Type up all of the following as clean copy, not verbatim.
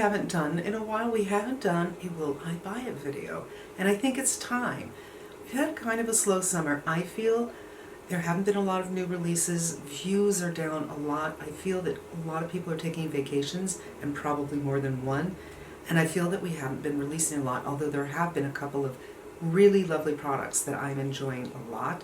haven't done in a while. We haven't done a Will I Buy It video, and I think it's time. We've had kind of a slow summer. I feel there haven't been a lot of new releases. Views are down a lot. I feel that a lot of people are taking vacations, and probably more than one, and I feel that we haven't been releasing a lot, although there have been a couple of really lovely products that I'm enjoying a lot.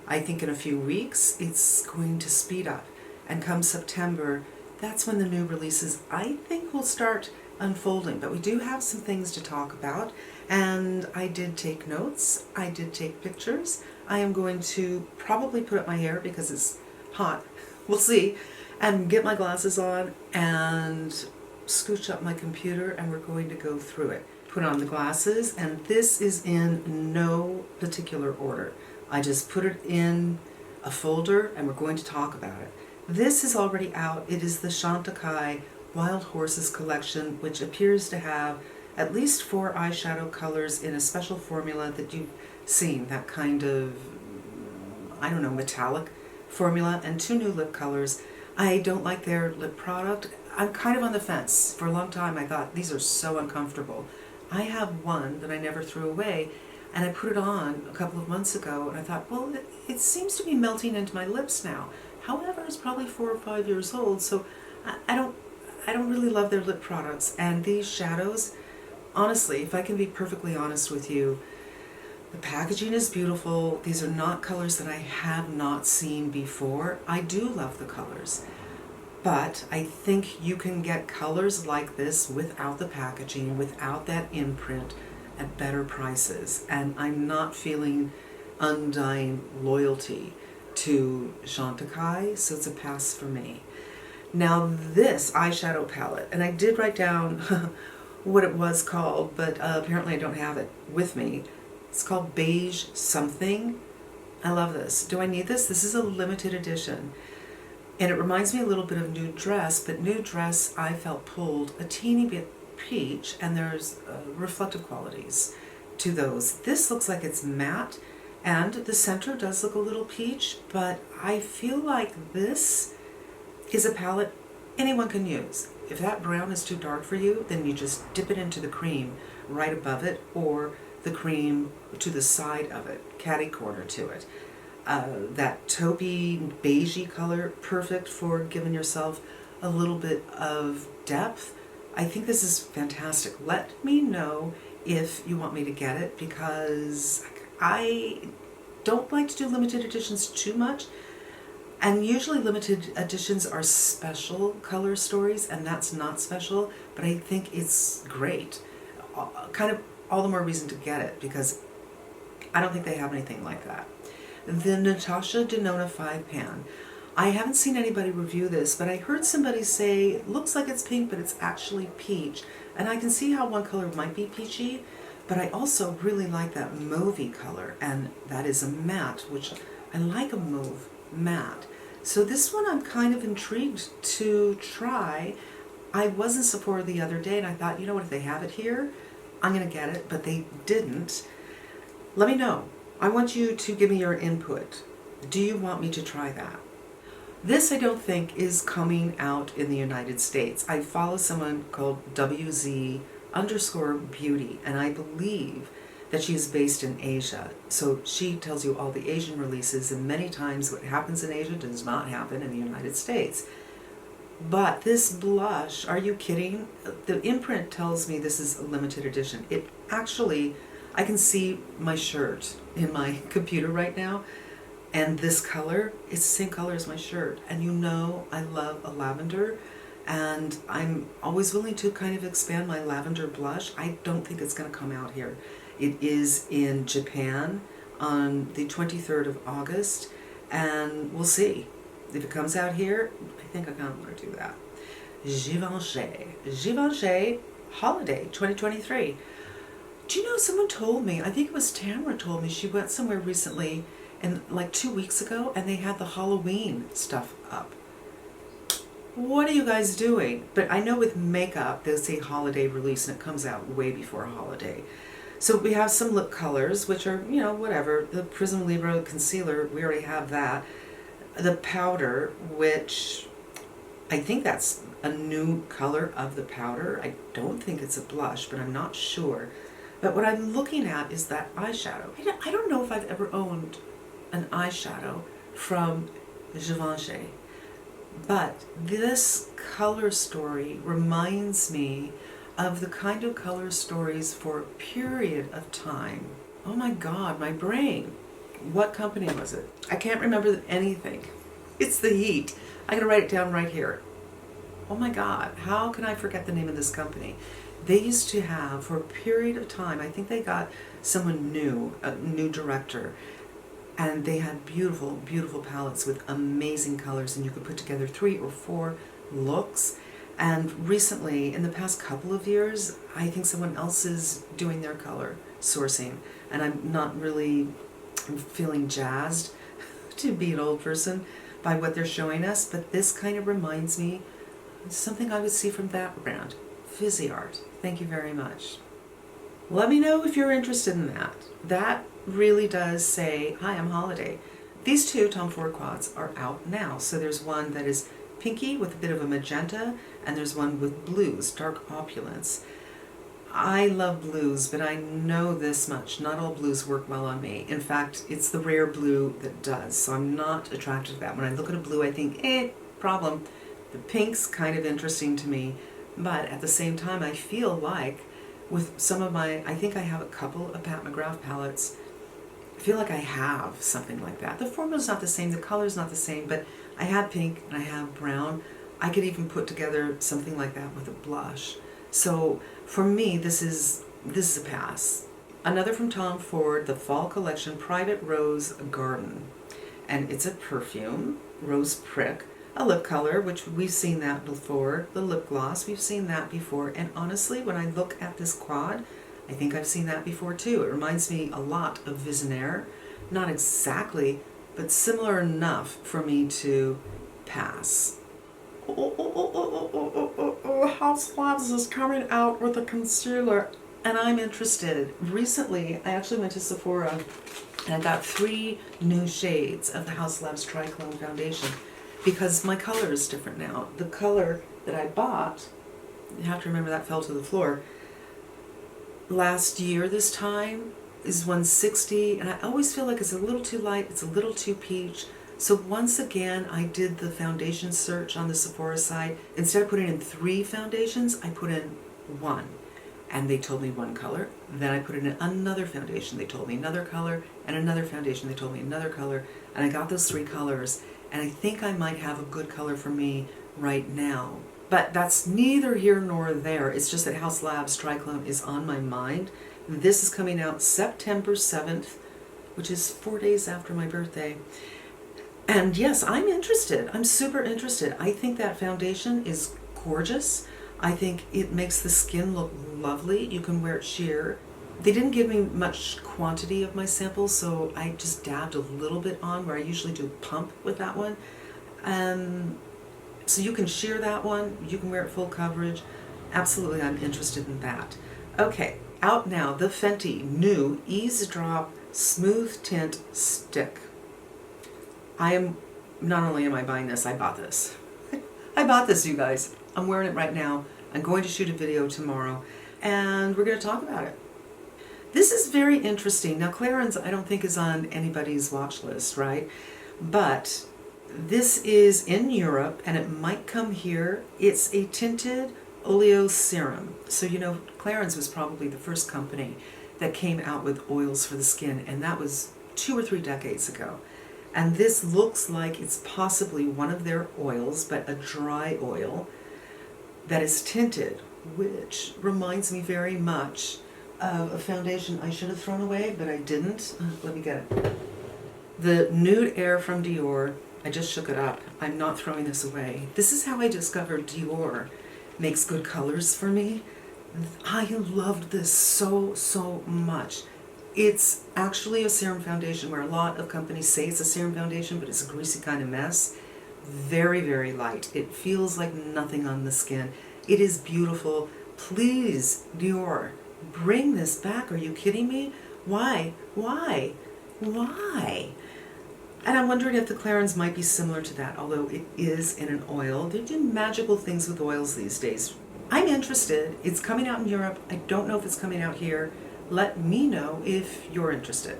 I think in a few weeks it's going to speed up, and come September, that's when the new releases, I think, will start unfolding. But we do have some things to talk about, and I did take notes, I did take pictures. I am going to probably put up my hair because it's hot, we'll see, and get my glasses on and scooch up my computer, and we're going to go through it. Put on the glasses, and this is in no particular order. I just put it in a folder, and we're going to talk about it. This is already out. It is the Chantecaille Wild Horses collection, which appears to have at least 4 eyeshadow colors in a special formula that you've seen, that kind of, I don't know, metallic formula, and 2 new lip colors. I don't like their lip product. I'm kind of on the fence. For a long time I thought, these are so uncomfortable. I have one that I never threw away, and I put it on a couple of months ago, and I thought, well, it seems to be melting into my lips now. However, it's probably 4 or 5 years old, so I don't really love their lip products. And these shadows, honestly, if I can be perfectly honest with you, the packaging is beautiful. These are not colors that I have not seen before. I do love the colors, but I think you can get colors like this without the packaging, without that imprint, at better prices. And I'm not feeling undying loyalty to Chantecaille, so it's a pass for me. Now this eyeshadow palette, and I did write down what it was called, but apparently I don't have it with me. It's called Beige Something. I love this. Do I need this? This is a limited edition, and it reminds me a little bit of Nude Dress, but Nude Dress I felt pulled a teeny bit peach, and there's reflective qualities to those. This looks like it's matte, and the center does look a little peach, but I feel like this is a palette anyone can use. If that brown is too dark for you, then you just dip it into the cream right above it, or the cream to the side of it, catty corner to it. That taupey, beigey color, perfect for giving yourself a little bit of depth. I think this is fantastic. Let me know if you want me to get it, because I don't like to do limited editions too much, and usually limited editions are special color stories, and that's not special, but I think it's great. Kind of all the more reason to get it, because I don't think they have anything like that. The Natasha Denona 5 pan. I haven't seen anybody review this, but I heard somebody say it looks like it's pink, but it's actually peach. And I can see how one color might be peachy, but I also really like that mauvey color, and that is a matte, which I like a mauve matte. So this one I'm kind of intrigued to try. I was in Sephora the other day, and I thought, you know what, if they have it here, I'm going to get it, but they didn't. Let me know. I want you to give me your input. Do you want me to try that? This I don't think is coming out in the United States. I follow someone called WZ_beauty, and I believe that she is based in Asia. So she tells you all the Asian releases, and many times what happens in Asia does not happen in the United States. But this blush, are you kidding? The imprint tells me this is a limited edition. It actually, I can see my shirt in my computer right now, and this color, it's the same color as my shirt. And you know I love a lavender, and I'm always willing to kind of expand my lavender blush. I don't think it's going to come out here. It is in Japan on the 23rd of August, and we'll see. If it comes out here, I think I kind of want to do that. Givenchy Holiday 2023. Do you know, someone told me, I think it was Tamara told me, she went somewhere recently, and like 2 weeks ago, and they had the Halloween stuff up. What are you guys doing? But I know with makeup, they'll say holiday release, and it comes out way before holiday. So we have some lip colors, which are, you know, whatever. The Prism Libra concealer, we already have that. The powder, which I think that's a new color of the powder. I don't think it's a blush, but I'm not sure. But what I'm looking at is that eyeshadow. I don't know if I've ever owned an eyeshadow from Givenchy, but this color story reminds me of the kind of color stories for a period of time. Oh my God, my brain. What company was it? I can't remember anything. It's the heat. I gotta write it down right here. Oh my God, how can I forget the name of this company? They used to have, for a period of time, I think they got someone new, a new director, and they had beautiful, beautiful palettes with amazing colors, and you could put together 3 or 4 looks. And recently, in the past couple of years, I think someone else is doing their color sourcing, and I'm not really feeling jazzed to be an old person by what they're showing us, but this kind of reminds me of something I would see from that brand, Fizzy Art. Thank you very much. Let me know if you're interested in that. That really does say, hi, I'm Holiday. These 2 Tom Ford quads are out now. So there's one that is pinky with a bit of a magenta, and there's one with blues, dark opulence. I love blues, but I know this much. Not all blues work well on me. In fact, it's the rare blue that does, so I'm not attracted to that. When I look at a blue, I think, problem. The pink's kind of interesting to me, but at the same time, I feel like with some of my, I think I have a couple of Pat McGrath palettes, I feel like I have something like that. The formula's not the same, the color's not the same, but I have pink and I have brown. I could even put together something like that with a blush. So for me, this is a pass. Another from Tom Ford, the Fall Collection Private Rose Garden. And it's a perfume, Rose Prick, a lip color, which we've seen that before, the lip gloss, we've seen that before. And honestly, when I look at this quad, I think I've seen that before too. It reminds me a lot of Visionaire. Not exactly, but similar enough for me to pass. House Labs is coming out with a concealer, and I'm interested. Recently, I actually went to Sephora and I got 3 new shades of the House Labs Triclone Foundation because my color is different now. The color that I bought, you have to remember that fell to the floor, last year this time is 160, and I always feel like it's a little too light, it's a little too peach. So once again, I did the foundation search on the Sephora site. Instead of putting in 3 foundations, I put in 1. And they told me 1 color. Then I put in another foundation. They told me another color, and another foundation. They told me another color. And I got those 3 colors. And I think I might have a good color for me right now. But that's neither here nor there. It's just that House Labs Triclone is on my mind. This is coming out September 7th, which is 4 days after my birthday. And yes, I'm interested. I'm super interested. I think that foundation is gorgeous. I think it makes the skin look lovely. You can wear it sheer. They didn't give me much quantity of my samples, so I just dabbed a little bit on where I usually do pump with that one. So you can sheer that one. You can wear it full coverage. Absolutely, I'm interested in that. Okay, out now, the Fenty new Ease Drop Smooth Tint Stick. Not only am I buying this, I bought this. I bought this, you guys. I'm wearing it right now. I'm going to shoot a video tomorrow, and we're going to talk about it. This is very interesting. Now, Clarins, I don't think is on anybody's watch list, right? But this is in Europe, and it might come here. It's a tinted oleo serum. So, you know, Clarins was probably the first company that came out with oils for the skin, and that was 2 or 3 decades ago. And this looks like it's possibly one of their oils, but a dry oil that is tinted, which reminds me very much of a foundation I should have thrown away, but I didn't. Let me get it. The Nude Air from Dior. I just shook it up. I'm not throwing this away. This is how I discovered Dior makes good colors for me. I loved this so, so much. It's actually a serum foundation where a lot of companies say it's a serum foundation, but it's a greasy kind of mess. Very, very light. It feels like nothing on the skin. It is beautiful. Please, Dior, bring this back. Are you kidding me? Why? Why? Why? And I'm wondering if the Clarins might be similar to that, although it is in an oil. They do magical things with oils these days. I'm interested. It's coming out in Europe. I don't know if it's coming out here. Let me know if you're interested.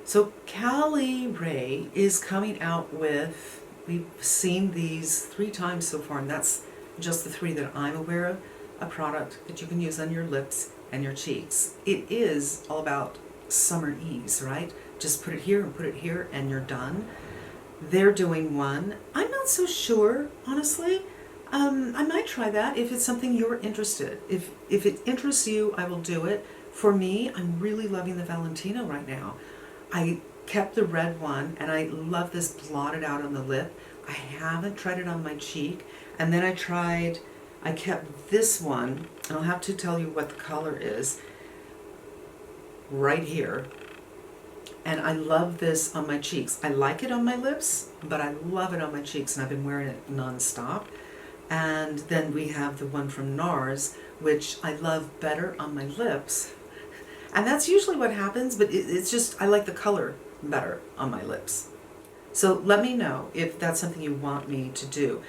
So Cali Ray is coming out with, we've seen these 3 times so far, and that's just the 3 that I'm aware of, a product that you can use on your lips and your cheeks. It is all about summer ease, right? Just put it here and put it here and you're done. They're doing one. I'm not so sure, honestly. I might try that if it's something you're interested. If it interests you, I will do it. For me, I'm really loving the Valentino right now. I kept the red one and I love this blotted out on the lip. I haven't tried it on my cheek. And then I kept this one, and I'll have to tell you what the color is, right here. And I love this on my cheeks. I like it on my lips, but I love it on my cheeks, and I've been wearing it non-stop. And then we have the one from NARS, which I love better on my lips. And that's usually what happens, but it's just, I like the color better on my lips. So let me know if that's something you want me to do.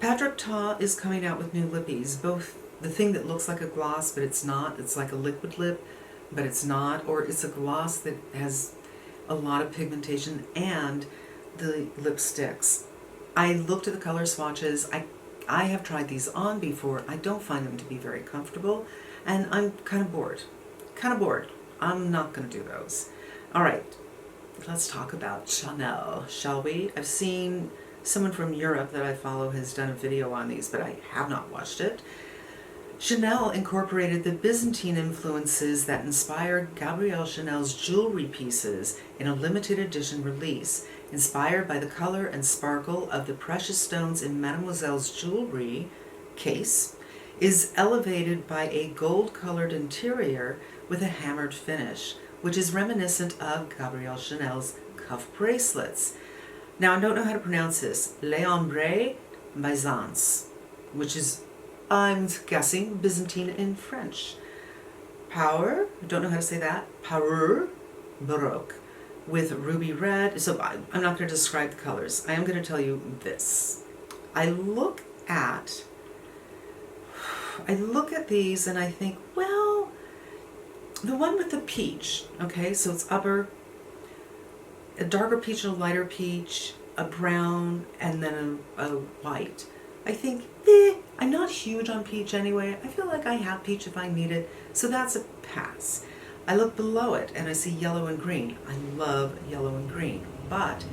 Patrick Ta is coming out with new lippies, both the thing that looks like a gloss, but it's not. It's like a liquid lip, but it's not. Or it's a gloss that has a lot of pigmentation, and the lipsticks. I looked at the color swatches. I have tried these on before. I don't find them to be very comfortable, and I'm kind of bored. I'm not going to do those. All right, let's talk about Chanel, shall we? I've seen someone from Europe that I follow has done a video on these, but I have not watched it. Chanel incorporated the Byzantine influences that inspired Gabrielle Chanel's jewelry pieces in a limited edition release. Inspired by the color and sparkle of the precious stones in Mademoiselle's jewelry case, is elevated by a gold-colored interior with a hammered finish, which is reminiscent of Gabrielle Chanel's cuff bracelets. Now, I don't know how to pronounce this. L'Ambre Byzance, which is, I'm guessing, Byzantine in French. Power, I don't know how to say that. Power Baroque with ruby red. So I'm not going to describe the colors. I am going to tell you this. I look at these and I think, well, the one with the peach, okay, so it's upper, a darker peach, a lighter peach, a brown, and then a white. I think, I'm not huge on peach anyway. I feel like I have peach if I need it, so that's a pass. I look below it and I see yellow and green. I love yellow and green, but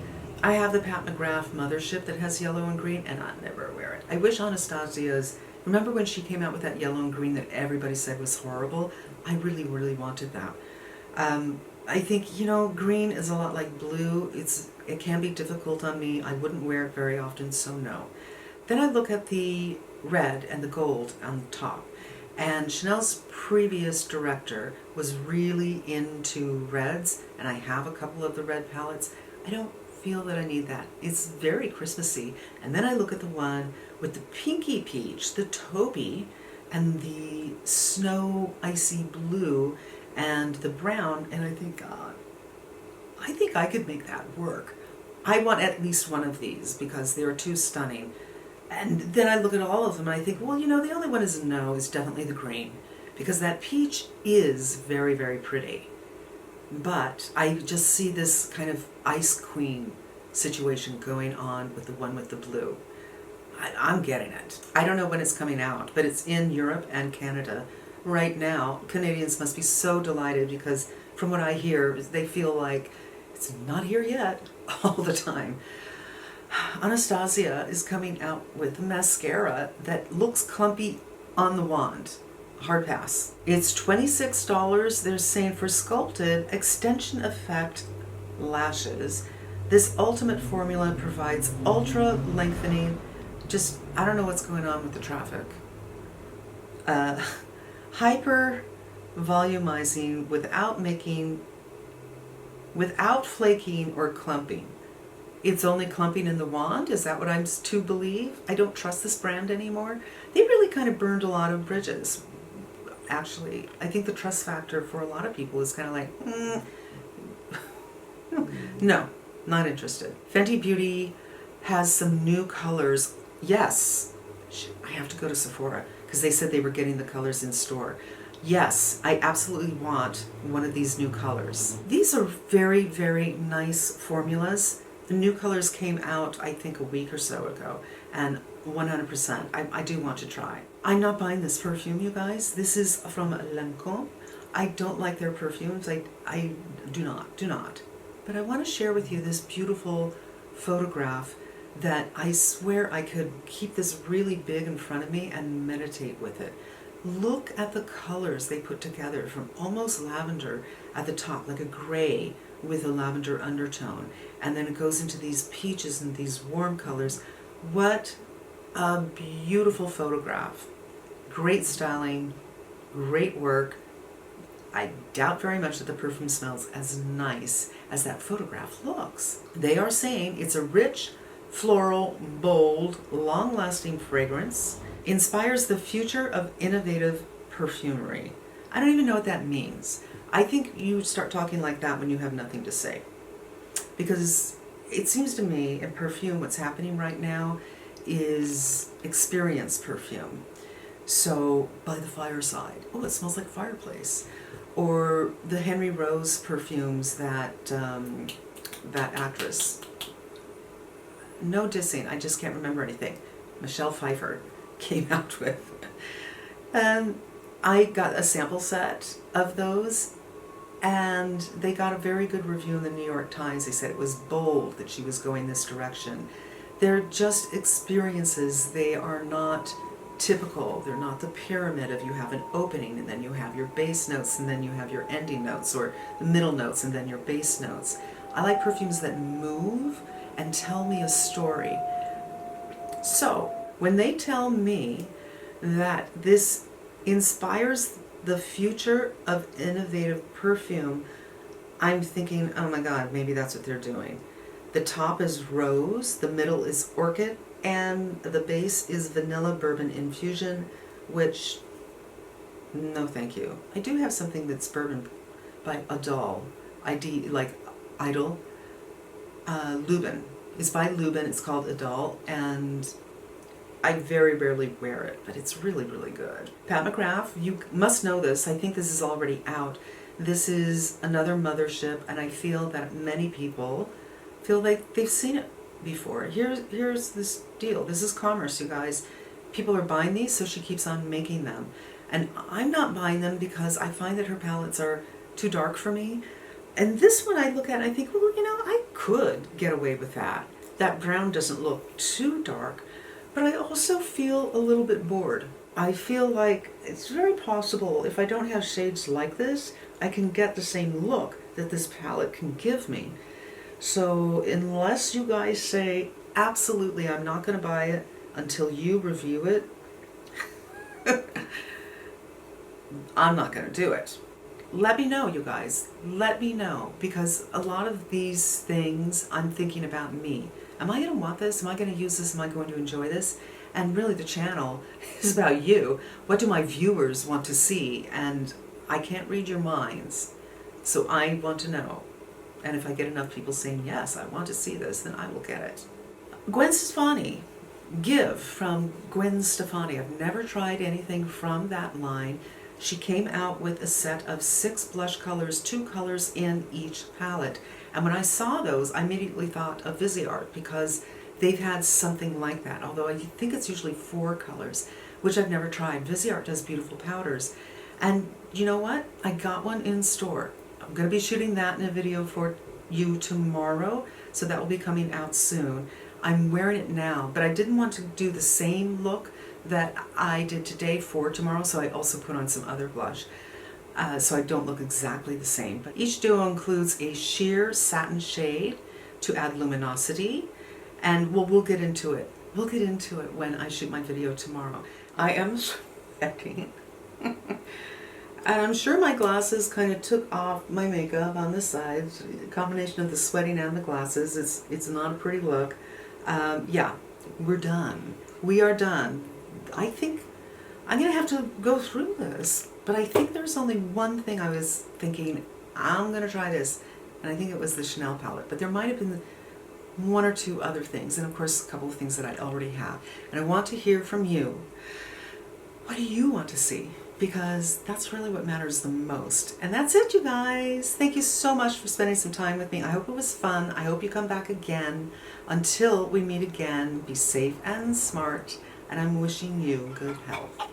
I have the Pat McGrath Mothership that has yellow and green, and I never wear it. I wish Anastasia's, remember when she came out with that yellow and green that everybody said was horrible? I really, really wanted that. I think, you know, green is a lot like blue. It can be difficult on me. I wouldn't wear it very often, so no. Then I look at the red and the gold on the top. And Chanel's previous director was really into reds, and I have a couple of the red palettes. I don't feel that I need that. It's very Christmassy. And then I look at the one with the pinky peach, the taupe, and the snow icy blue, and the brown, and I think, God, I think I could make that work. I want at least one of these because they're too stunning. And then I look at all of them and I think, well, you know, the only one is no, is definitely the green, because that peach is very, very pretty. But I just see this kind of ice queen situation going on with the one with the blue. I'm getting it. I don't know when it's coming out, but it's in Europe and Canada right now. Canadians must be so delighted because from what I hear, they feel like it's not here yet all the time. Anastasia is coming out with a mascara that looks clumpy on the wand. Hard pass. It's $26, they're saying, for sculpted extension effect lashes. This ultimate formula provides ultra lengthening, just, I don't know what's going on with the traffic. Hyper volumizing without flaking or clumping. It's only clumping in the wand? Is that what I'm to believe? I don't trust this brand anymore. They really kind of burned a lot of bridges. Actually, I think the trust factor for a lot of people is kind of like, no, Not interested. Fenty Beauty has some new colors. Yes, I have to go to Sephora because they said they were getting the colors in store. Yes, I absolutely want one of these new colors. These are very, very nice formulas. The new colors came out, I think, a week or so ago, and 100%, I do want to try. I'm not buying this perfume, you guys. This is from Lancôme. I don't like their perfumes. I do not. But I want to share with you this beautiful photograph that I swear I could keep this really big in front of me and meditate with it. Look at the colors they put together, from almost lavender at the top, like a gray with a lavender undertone. And then it goes into these peaches and these warm colors. What a beautiful photograph. Great styling, great work. I doubt very much that the perfume smells as nice as that photograph looks. They are saying it's a rich, floral, bold, long-lasting fragrance. Inspires the future of innovative perfumery. I don't even know what that means. I think you start talking like that when you have nothing to say. Because it seems to me in perfume what's happening right now is experience perfume. So by the fireside, oh, it smells like a fireplace. Or the Henry Rose perfumes that that actress, no dissing, I just can't remember anything, Michelle Pfeiffer came out with. And I got a sample set of those, and they got a very good review in the New York Times. They said it was bold that she was going this direction. They're just experiences. They are not typical. They're not the pyramid of you have an opening and then you have your base notes and then you have your ending notes, or the middle notes and then your base notes. I like perfumes that move and tell me a story. So when they tell me that this inspires the future of innovative perfume, I'm thinking, oh my God, maybe that's what they're doing. The top is rose, the middle is orchid, and the base is vanilla bourbon infusion, which, no thank you. I do have something that's bourbon by Idol, Idol. Lubin. It's by Lubin, it's called Idol, and I very rarely wear it, but it's really, really good. Pat McGrath, you must know this. I think this is already out. This is another mothership, and I feel that many people feel like they've seen it before. Here's this deal. This is commerce, you guys. People are buying these, so she keeps on making them. And I'm not buying them because I find that her palettes are too dark for me. And this one I look at and I think, well, you know, I could get away with that. That brown doesn't look too dark. But I also feel a little bit bored. I feel like it's very possible if I don't have shades like this, I can get the same look that this palette can give me. So unless you guys say, absolutely, I'm not going to buy it until you review it, I'm not going to do it. Let me know, you guys. Let me know, because a lot of these things I'm thinking about me. Am I going to want this? Am I going to use this? Am I going to enjoy this? And really the channel is about you. What do my viewers want to see? And I can't read your minds. So I want to know. And if I get enough people saying, yes, I want to see this, then I will get it. Gwen Stefani. Give from Gwen Stefani. I've never tried anything from that line. She came out with a set of 6 blush colors, 2 colors in each palette. And when I saw those, I immediately thought of Viseart, because they've had something like that. Although I think it's usually 4 colors, which I've never tried. Viseart does beautiful powders. And you know what? I got one in store. I'm going to be shooting that in a video for you tomorrow, so that will be coming out soon. I'm wearing it now, but I didn't want to do the same look that I did today for tomorrow, so I also put on some other blush, so I don't look exactly the same. But each duo includes a sheer satin shade to add luminosity, and we'll get into it. We'll get into it when I shoot my video tomorrow. I am sweating. And I'm sure my glasses kind of took off my makeup on the sides. A combination of the sweating and the glasses. It's not a pretty look. Yeah, we're done. We are done. I think I'm going to have to go through this. But I think there's only one thing I was thinking, I'm going to try this. and I think it was the Chanel palette, but there might have been one or two other things, and of course a couple of things that I already have. And I want to hear from you. What do you want to see? Because that's really what matters the most. And that's it, you guys. Thank you so much for spending some time with me. I hope it was fun. I hope you come back again. Until we meet again, be safe and smart, and I'm wishing you good health.